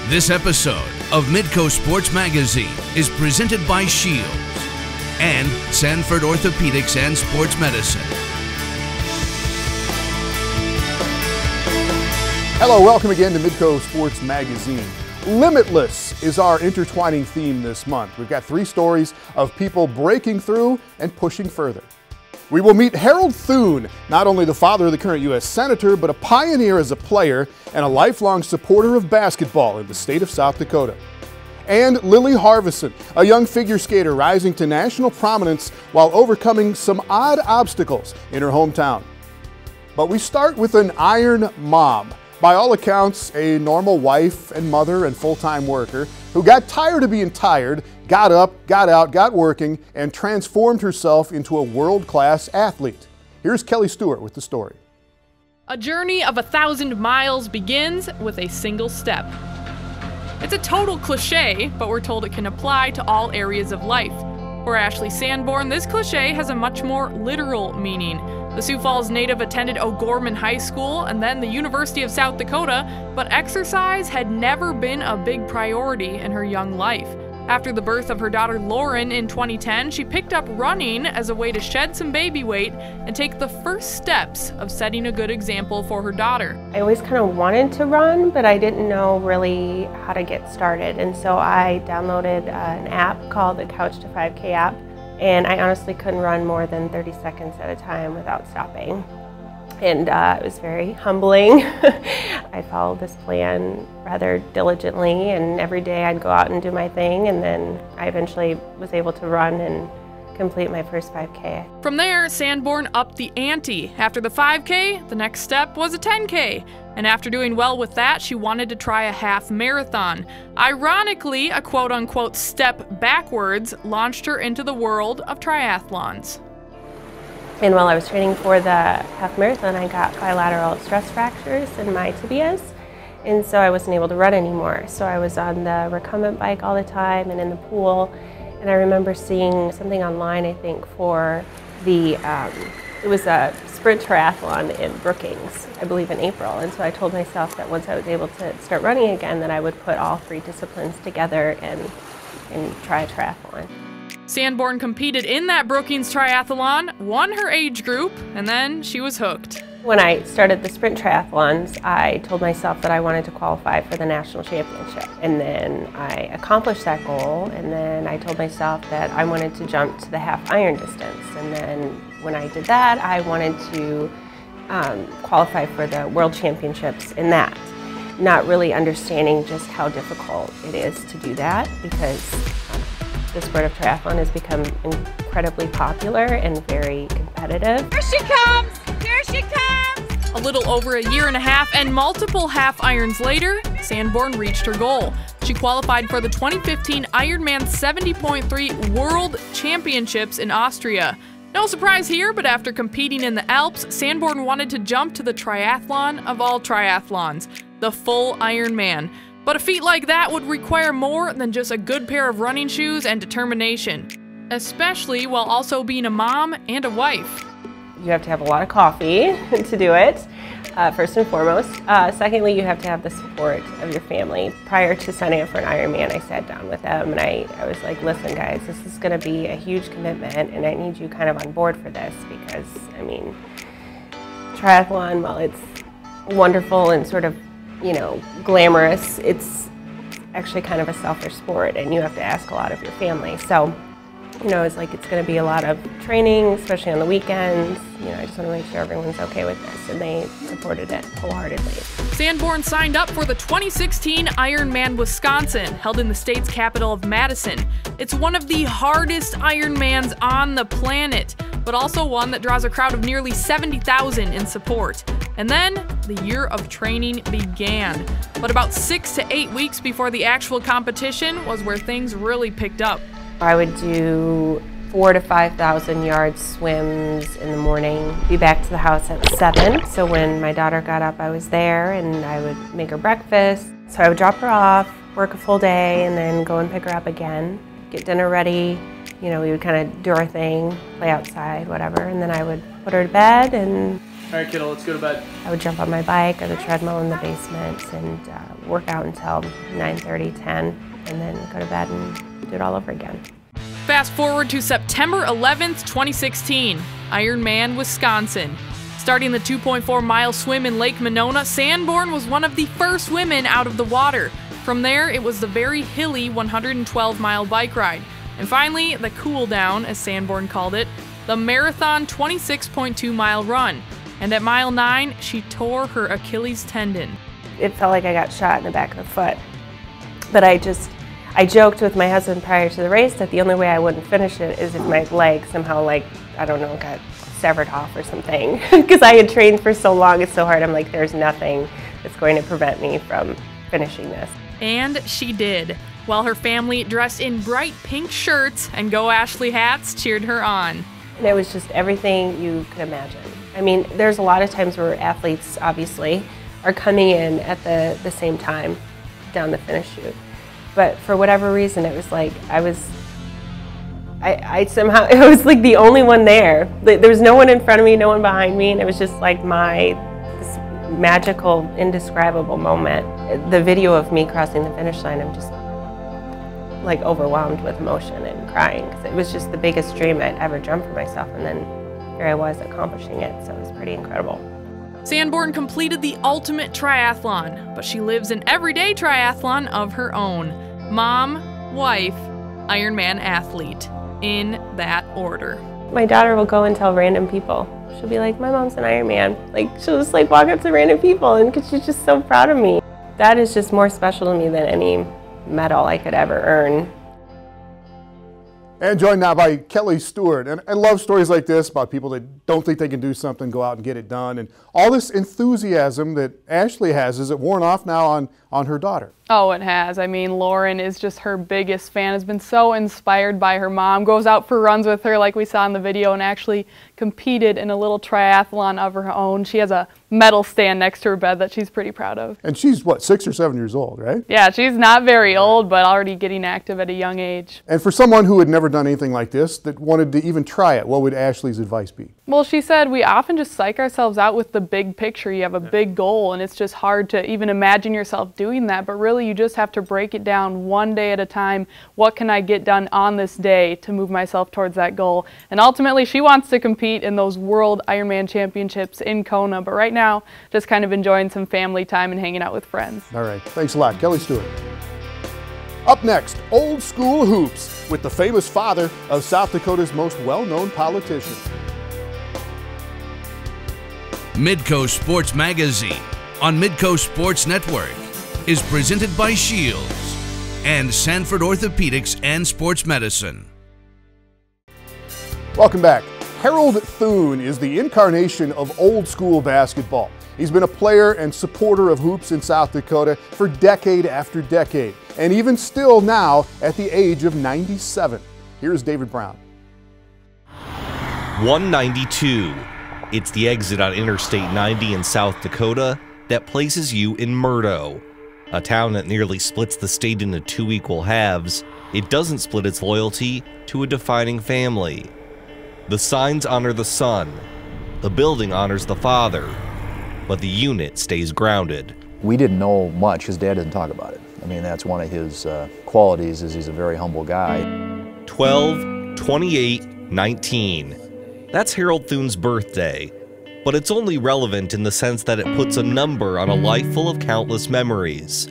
This episode of Midco Sports Magazine is presented by Shields and Sanford Orthopedics and Sports Medicine. Hello, welcome again to Midco Sports Magazine. Limitless is our intertwining theme this month. We've got 3 stories of people breaking through and pushing further. We will meet Harold Thune, not only the father of the current U.S. Senator, but a pioneer as a player and a lifelong supporter of basketball in the state of South Dakota. And Lily Harvison, a young figure skater rising to national prominence while overcoming some odd obstacles in her hometown. But we start with an iron mom. By all accounts, a normal wife and mother and full-time worker who got tired of being tired, got up, got out, got working, and transformed herself into a world-class athlete. Here's Kelly Stewart with the story. A journey of 1,000 miles begins with a single step. It's a total cliche, but we're told it can apply to all areas of life. For Ashley Sandborn, this cliche has a much more literal meaning. The Sioux Falls native attended O'Gorman High School and then the University of South Dakota, but exercise had never been a big priority in her young life. After the birth of her daughter Lauren in 2010, she picked up running as a way to shed some baby weight and take the first steps of setting a good example for her daughter. I always kind of wanted to run, but I didn't know really how to get started. And so I downloaded an app called the Couch to 5K app. And I honestly couldn't run more than 30 seconds at a time without stopping. And it was very humbling. I followed this plan rather diligently, and every day I'd go out and do my thing, and then I eventually was able to run and complete my first 5K. From there, Sandborn upped the ante. After the 5K, the next step was a 10K. And after doing well with that, she wanted to try a half marathon. Ironically, a quote-unquote step backwards launched her into the world of triathlons. And while I was training for the half marathon, I got bilateral stress fractures in my tibias, and so I wasn't able to run anymore. So I was on the recumbent bike all the time and in the pool. And I remember seeing something online, I think, for the, it was a sprint triathlon in Brookings, I believe in April. And so I told myself that once I was able to start running again, that I would put all 3 disciplines together and try a triathlon. Sandborn competed in that Brookings triathlon, won her age group, and then she was hooked. When I started the sprint triathlons, I told myself that I wanted to qualify for the national championship. And then I accomplished that goal, and then I told myself that I wanted to jump to the half iron distance. And then when I did that, I wanted to qualify for the world championships in that. Not really understanding just how difficult it is to do that, because the sport of triathlon has become incredibly popular and very competitive. Here she comes! Here she comes! A little over a year and a half and multiple half irons later, Sandborn reached her goal. She qualified for the 2015 Ironman 70.3 World Championships in Austria. No surprise here, but after competing in the Alps, Sandborn wanted to jump to the triathlon of all triathlons, the full Ironman. But a feat like that would require more than just a good pair of running shoes and determination, especially while also being a mom and a wife. You have to have a lot of coffee to do it, first and foremost. Secondly, you have to have the support of your family. Prior to signing up for an Ironman, I sat down with them and I was like, listen guys, this is going to be a huge commitment and I need you kind of on board for this, because, I mean, triathlon, while it's wonderful and sort of, you know, glamorous, it's actually kind of a selfish sport and you have to ask a lot of your family. So, you know, it's like it's going to be a lot of training, especially on the weekends. You know, I just want to make sure everyone's okay with this, and they supported it wholeheartedly. Sandborn signed up for the 2016 Ironman Wisconsin, held in the state's capital of Madison. It's one of the hardest Ironmans on the planet, but also one that draws a crowd of nearly 70,000 in support. And then the year of training began. But about 6 to 8 weeks before the actual competition was where things really picked up. I would do 4,000 to 5,000 yard swims in the morning, be back to the house at 7. So when my daughter got up, I was there and I would make her breakfast. So I would drop her off, work a full day, and then go and pick her up again, get dinner ready. You know, we would kind of do our thing, play outside, whatever, and then I would put her to bed and All right, kiddo, let's go to bed. I would jump on my bike or the treadmill in the basement and work out until 9:30, 10, and then go to bed and do it all over again. Fast forward to September 11th, 2016, Ironman Wisconsin. Starting the 2.4-mile swim in Lake Monona, Sandborn was one of the first women out of the water. From there, it was the very hilly 112-mile bike ride. And finally, the cool down, as Sandborn called it, the marathon 26.2-mile run. And at mile 9, she tore her Achilles tendon. It felt like I got shot in the back of the foot. But I joked with my husband prior to the race that the only way I wouldn't finish it is if my leg somehow, I don't know, got severed off or something. Because I had trained for so long, it's so hard. I'm like, there's nothing that's going to prevent me from finishing this. And she did, while her family, dressed in bright pink shirts and Go Ashley hats, cheered her on. And it was just everything you could imagine. I mean, there's a lot of times where athletes, obviously, are coming in at the same time down the finish chute. But for whatever reason, it was like I somehow, it was like the only one there. There was no one in front of me, no one behind me, and it was just like this magical, indescribable moment. The video of me crossing the finish line, I'm just like overwhelmed with emotion and crying, because it was just the biggest dream I'd ever dreamt for myself, and then here I was accomplishing it, so it was pretty incredible. Sandborn completed the ultimate triathlon, but she lives an everyday triathlon of her own. Mom, wife, Ironman athlete, in that order. My daughter will go and tell random people. She'll be like, my mom's an Ironman. Like, she'll just like walk up to random people, and because she's just so proud of me. That is just more special to me than any medal I could ever earn. And joined now by Kelly Stewart. And I love stories like this about people that don't think they can do something, go out and get it done. And all this enthusiasm that Ashley has, is it worn off now on her daughter? Oh, it has. I mean, Lauren is just her biggest fan, has been so inspired by her mom, goes out for runs with her like we saw in the video, and actually competed in a little triathlon of her own. She has a medal stand next to her bed that she's pretty proud of. And she's, what, 6 or 7 years old, right? Yeah, she's not very old, but already getting active at a young age. And for someone who had never done anything like this, that wanted to even try it, what would Ashley's advice be? Well, she said we often just psych ourselves out with the big picture. You have a big goal, and it's just hard to even imagine yourself doing that, but really you just have to break it down one day at a time. What can I get done on this day to move myself towards that goal? And ultimately, she wants to compete in those World Ironman Championships in Kona, but right now, just kind of enjoying some family time and hanging out with friends. All right, thanks a lot. Kelly Stewart. Up next, old school hoops with the famous father of South Dakota's most well-known politician. Midco Sports Magazine on Midco Sports Network is presented by Shields and Sanford Orthopedics and Sports Medicine. Welcome back. Harold Thune is the incarnation of old school basketball. He's been a player and supporter of hoops in South Dakota for decade after decade, and even still now at the age of 97. Here's David Brown. 192. It's the exit on Interstate 90 in South Dakota that places you in Midco. A town that nearly splits the state into two equal halves, it doesn't split its loyalty to a defining family. The signs honor the son, the building honors the father, but the unit stays grounded. We didn't know much. His dad didn't talk about it. I mean, that's one of his qualities, is he's a very humble guy. 12, 28, 19. That's Harold Thune's birthday, but it's only relevant in the sense that it puts a number on a life full of countless memories.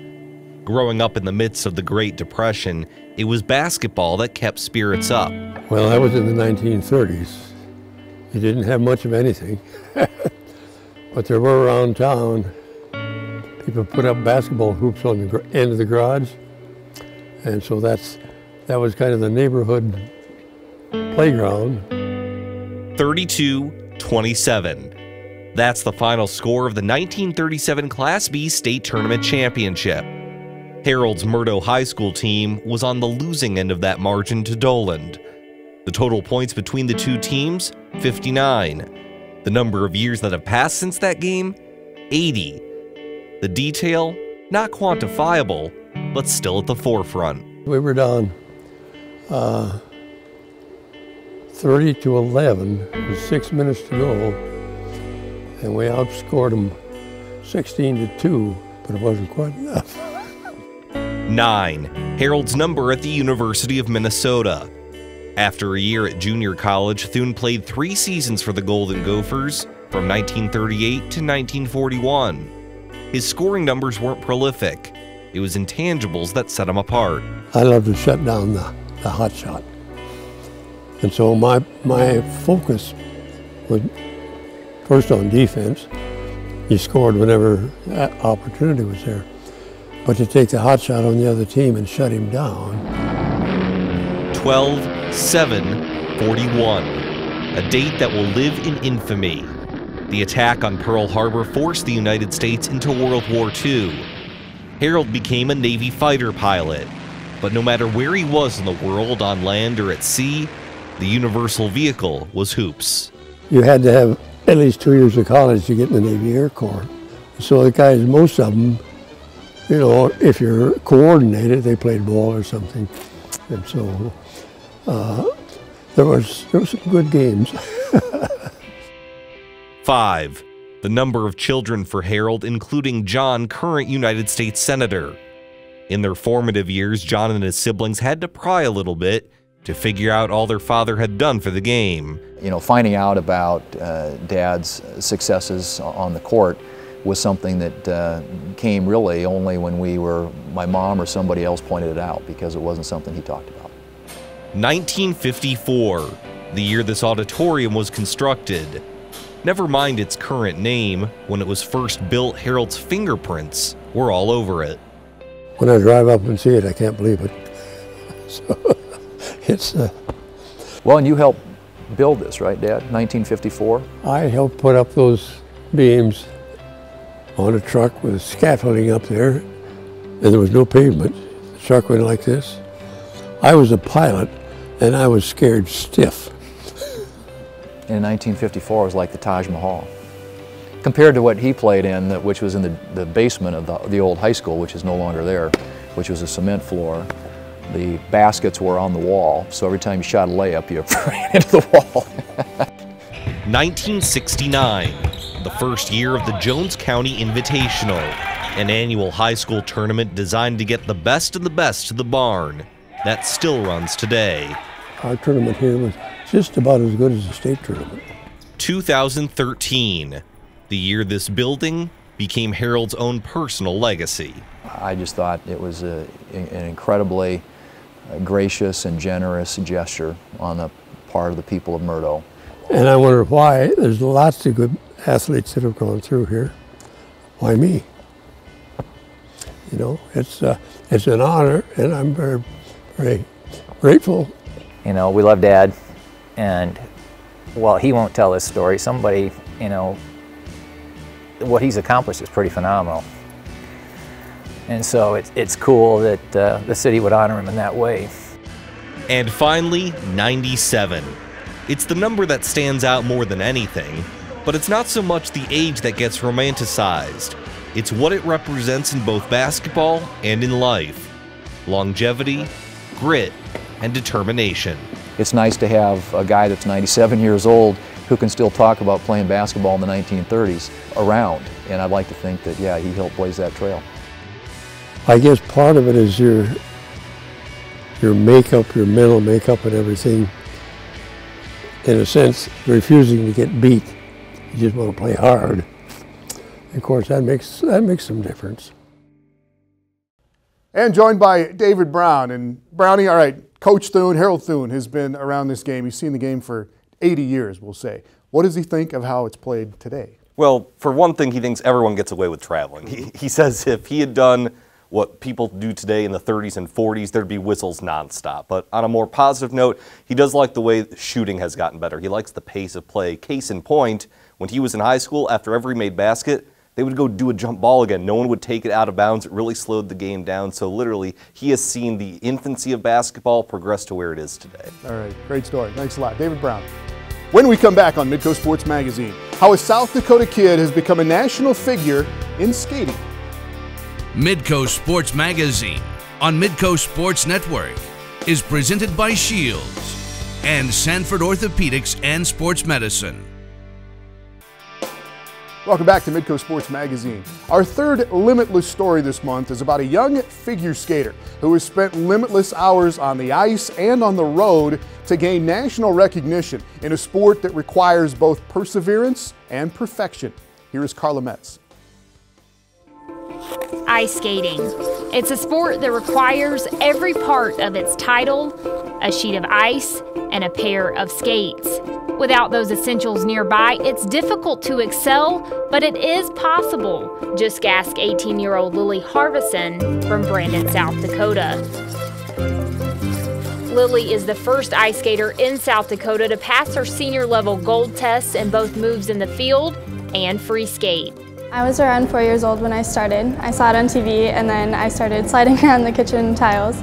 Growing up in the midst of the Great Depression, it was basketball that kept spirits up. Well, that was in the 1930s. You didn't have much of anything, but there were around town. People put up basketball hoops on the end of the garage, and so that was kind of the neighborhood playground. 32-27. That's the final score of the 1937 Class B State Tournament Championship. Harold's Midco High School team was on the losing end of that margin to Doland. The total points between the two teams, 59. The number of years that have passed since that game, 80. The detail, not quantifiable, but still at the forefront. We were down 30-11, with 6 minutes to go. and we outscored them 16-2, but it wasn't quite enough. 9. Harold's number at the University of Minnesota. After a year at junior college, Thune played 3 seasons for the Golden Gophers from 1938 to 1941. His scoring numbers weren't prolific. It was intangibles that set him apart. I love to shut down the hot shot. And so my focus was first on defense. You scored whenever that opportunity was there. But to take the hot shot on the other team and shut him down. 12/7/41, a date that will live in infamy. The attack on Pearl Harbor forced the United States into World War II. Harold became a Navy fighter pilot, but no matter where he was in the world, on land or at sea, the universal vehicle was hoops. You had to have at least 2 years of college to get in the Navy Air Corps. So the guys, most of them, you know, if you're coordinated, they played ball or something. And so there were some good games. 5. The number of children for Harold, including John, current United States Senator. In their formative years, John and his siblings had to pry a little bit to figure out all their father had done for the game. You know, finding out about Dad's successes on the court was something that came really only when my mom or somebody else pointed it out, because it wasn't something he talked about. 1954, the year this auditorium was constructed. Never mind it's current name, when it was first built, Harold's fingerprints were all over it. When I drive up and see it, I can't believe it. So it's... Well, and you helped build this, right, Dad? 1954? I helped put up those beams on a truck with scaffolding up there, and there was no pavement. The truck went like this. I was a pilot, and I was scared stiff. In 1954, it was like the Taj Mahal. Compared to what he played in, which was in the basement of the old high school, which is no longer there, which was a cement floor. The baskets were on the wall, so every time you shot a layup, you ran into the wall. 1969, the first year of the Jones County Invitational, an annual high school tournament designed to get the best of the best to the barn. That still runs today. Our tournament here was just about as good as the state tournament. 2013, the year this building became Harold's own personal legacy. I just thought it was an incredibly gracious and generous gesture on the part of the people of Midco. And I wonder why. There's lots of good athletes that have gone through here. Why me? You know, it's an honor, and I'm very, very grateful. You know, we love Dad, and while he won't tell his story, somebody, you know, what he's accomplished is pretty phenomenal. And so it's cool that the city would honor him in that way. And finally, 97. It's the number that stands out more than anything, but it's not so much the age that gets romanticized. It's what it represents in both basketball and in life. Longevity, grit, and determination. It's nice to have a guy that's 97 years old who can still talk about playing basketball in the 1930s around. And I'd like to think that, yeah, he helped blaze that trail. I guess part of it is your makeup, your mental makeup and everything. In a sense, refusing to get beat. You just want to play hard. Of course, that makes some difference. And joined by David Brown. And Brownie, all right, Coach Thune, Harold Thune, has been around this game. He's seen the game for 80 years, we'll say. What does he think of how it's played today? Well, for one thing, he thinks everyone gets away with traveling. He says if he had done what people do today in the 30s and 40s, there'd be whistles nonstop. But on a more positive note, he does like the way shooting has gotten better. He likes the pace of play. Case in point, when he was in high school, after every made basket, they would go do a jump ball again. No one would take it out of bounds. It really slowed the game down. So literally, he has seen the infancy of basketball progress to where it is today. All right, great story. Thanks a lot. David Brown. When we come back on Midco Sports Magazine, how a South Dakota kid has become a national figure in skating. Midco Sports Magazine on Midco Sports Network is presented by Shields and Sanford Orthopedics and Sports Medicine. Welcome back to Midco Sports Magazine. Our third Limitless story this month is about a young figure skater who has spent limitless hours on the ice and on the road to gain national recognition in a sport that requires both perseverance and perfection. Here is Carla Mets. Ice skating. It's a sport that requires every part of its title, a sheet of ice, and a pair of skates. Without those essentials nearby, it's difficult to excel, but it is possible. Just ask 18-year-old Lily Harvison from Brandon, South Dakota. Lily is the first ice skater in South Dakota to pass her senior level gold tests in both moves in the field and free skate. I was around 4 years old when I started. I saw it on TV and then I started sliding around the kitchen tiles.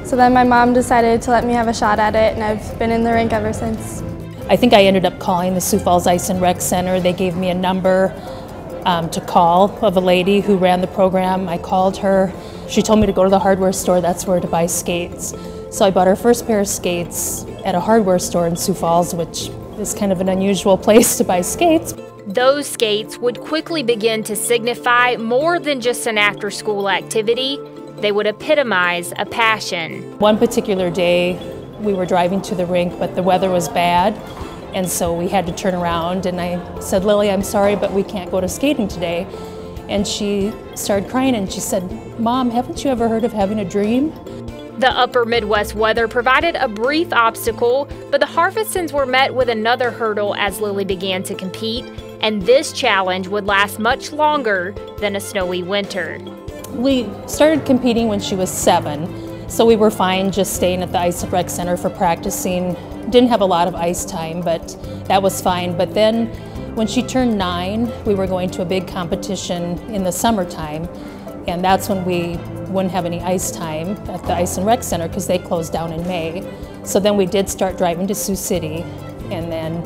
So then my mom decided to let me have a shot at it, and I've been in the rink ever since. I think I ended up calling the Sioux Falls Ice and Rec Center. They gave me a number to call of a lady who ran the program. I called her. She told me to go to the hardware store. That's where to buy skates. So I bought our first pair of skates at a hardware store in Sioux Falls, which is kind of an unusual place to buy skates. Those skates would quickly begin to signify more than just an after-school activity. They would epitomize a passion. One particular day, we were driving to the rink, but the weather was bad, and so we had to turn around, and I said, Lily, I'm sorry, but we can't go to skating today. And she started crying, and she said, Mom, haven't you ever heard of having a dream? The upper Midwest weather provided a brief obstacle, but the Harvisons were met with another hurdle as Lily began to compete, and this challenge would last much longer than a snowy winter. We started competing when she was 7, so we were fine just staying at the Ice and Rec Center for practicing. Didn't have a lot of ice time, but that was fine. But then when she turned 9, we were going to a big competition in the summertime, and that's when we wouldn't have any ice time at the Ice and Rec Center because they closed down in May. So then we did start driving to Sioux City, and then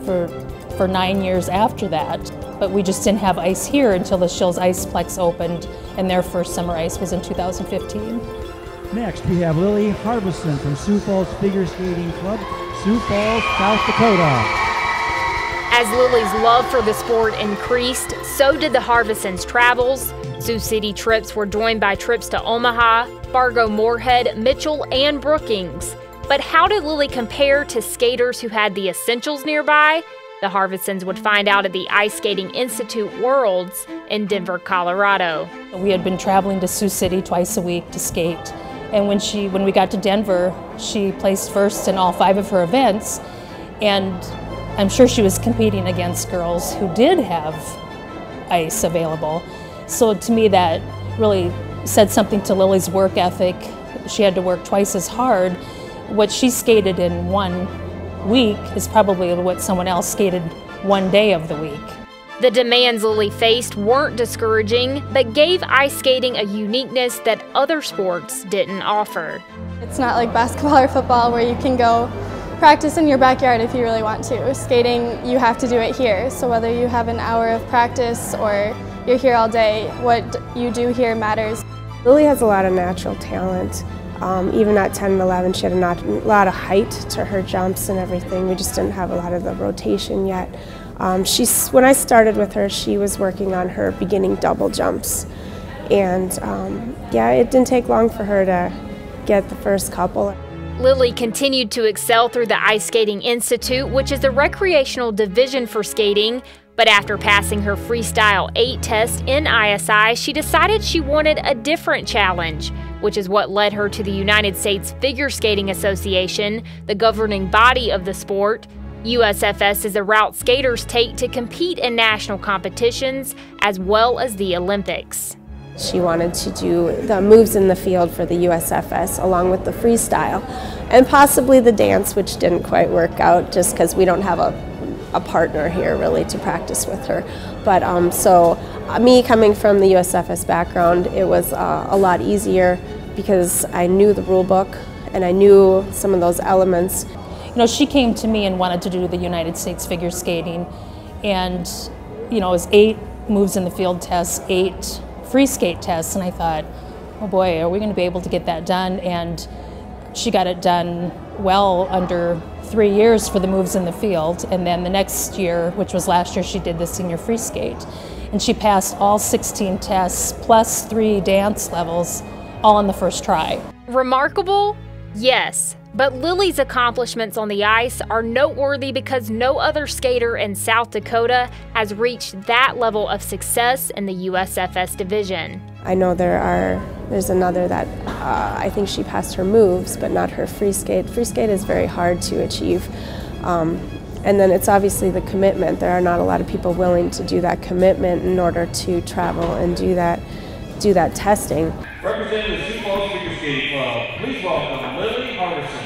for 9 years after that. But we just didn't have ice here until the Shills Iceplex opened, and their first summer ice was in 2015. Next, we have Lily Harvison from Sioux Falls Figure Skating Club, Sioux Falls, South Dakota. As Lily's love for the sport increased, so did the Harvisons' travels. Sioux City trips were joined by trips to Omaha, Fargo, Moorhead, Mitchell, and Brookings. But how did Lily compare to skaters who had the essentials nearby? The Harvisons would find out at the Ice Skating Institute Worlds in Denver, Colorado. We had been traveling to Sioux City twice a week to skate, and when we got to Denver, she placed first in all 5 of her events, and I'm sure she was competing against girls who did have ice available. So to me, that really said something to Lily's work ethic. She had to work twice as hard. What she skated in 1 week is probably what someone else skated 1 day of the week. The demands Lily faced weren't discouraging, but gave ice skating a uniqueness that other sports didn't offer. It's not like basketball or football where you can go practice in your backyard if you really want to. Skating, you have to do it here. So whether you have an hour of practice or you're here all day, what you do here matters. Lily has a lot of natural talent. Even at 10 and 11, she had a lot of height to her jumps and everything. We just didn't have a lot of the rotation yet. When I started with her, she was working on her beginning double jumps. And yeah, it didn't take long for her to get the first couple. Lily continued to excel through the Ice Skating Institute, which is a recreational division for skating. But after passing her Freestyle 8 test in ISI, she decided she wanted a different challenge, which is what led her to the United States Figure Skating Association, the governing body of the sport. USFS is a route skaters take to compete in national competitions as well as the Olympics. She wanted to do the moves in the field for the USFS along with the freestyle and possibly the dance, which didn't quite work out just because we don't have a partner here really to practice with her. But so me coming from the USFS background, it was a lot easier because I knew the rule book and I knew some of those elements. You know, she came to me and wanted to do the United States figure skating, and you know, it was 8 moves in the field tests, 8 free skate tests, and I thought, oh boy, are we going to be able to get that done? And she got it done well under 3 years for the moves in the field. And then the next year, which was last year, she did the senior free skate. And she passed all 16 tests plus 3 dance levels, all on the first try. Remarkable? Yes. But Lily's accomplishments on the ice are noteworthy because no other skater in South Dakota has reached that level of success in the USFS division. I know there's another that I think she passed her moves, but not her free skate. Free skate is very hard to achieve. And then it's obviously the commitment. There are not a lot of people willing to do that commitment in order to travel and do that testing. Representing the Sioux Falls Figure Skating Club, please welcome Lily Harvison.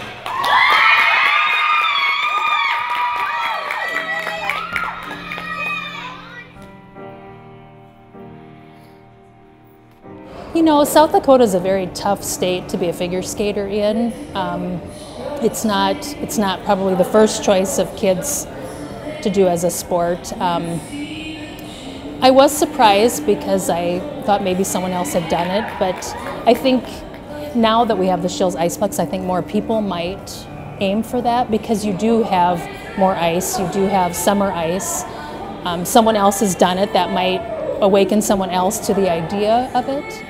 You know, South Dakota is a very tough state to be a figure skater in. It's not probably the first choice of kids to do as a sport. I was surprised because I thought maybe someone else had done it, but I think now that we have the Shields Iceplex, I think more people might aim for that because you do have more ice, you do have summer ice. Someone else has done it, that might awaken someone else to the idea of it.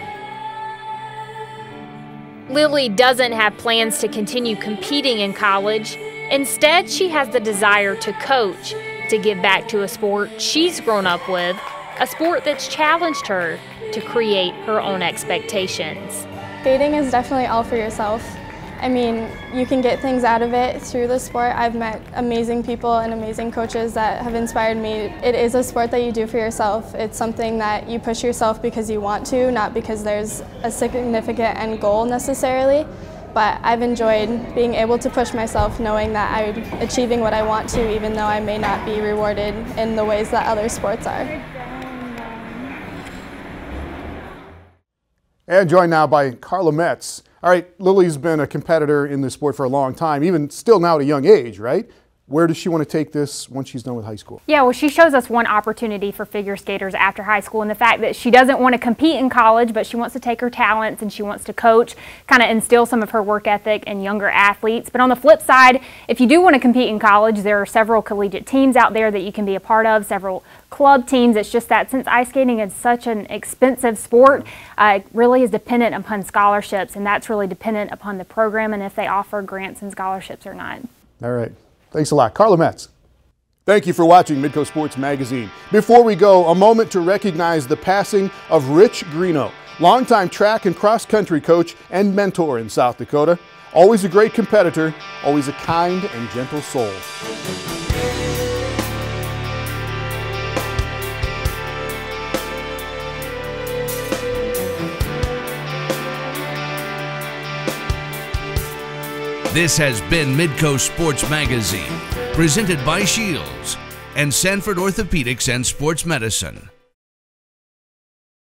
Lily doesn't have plans to continue competing in college. Instead, she has the desire to coach, to give back to a sport she's grown up with, a sport that's challenged her to create her own expectations. Skating is definitely all for yourself. I mean, you can get things out of it through the sport. I've met amazing people and amazing coaches that have inspired me. It is a sport that you do for yourself. It's something that you push yourself because you want to, not because there's a significant end goal necessarily. But I've enjoyed being able to push myself knowing that I'm achieving what I want to, even though I may not be rewarded in the ways that other sports are. And joined now by Carla Mets. All right, Lily's been a competitor in this sport for a long time, even still now at a young age, right? Where does she want to take this once she's done with high school? Yeah, well, she shows us one opportunity for figure skaters after high school, and the fact that she doesn't want to compete in college, but she wants to take her talents and she wants to coach, kind of instill some of her work ethic in younger athletes. But on the flip side, if you do want to compete in college, there are several collegiate teams out there that you can be a part of, several club teams. It's just that since ice skating is such an expensive sport, it really is dependent upon scholarships, and that's really dependent upon the program and if they offer grants and scholarships or not. All right. Thanks a lot. Carla Mets. Thank you for watching Midco Sports Magazine. Before we go, a moment to recognize the passing of Rich Greeno, longtime track and cross-country coach and mentor in South Dakota. Always a great competitor, always a kind and gentle soul. This has been Midco Sports Magazine, presented by Shields and Sanford Orthopedics and Sports Medicine.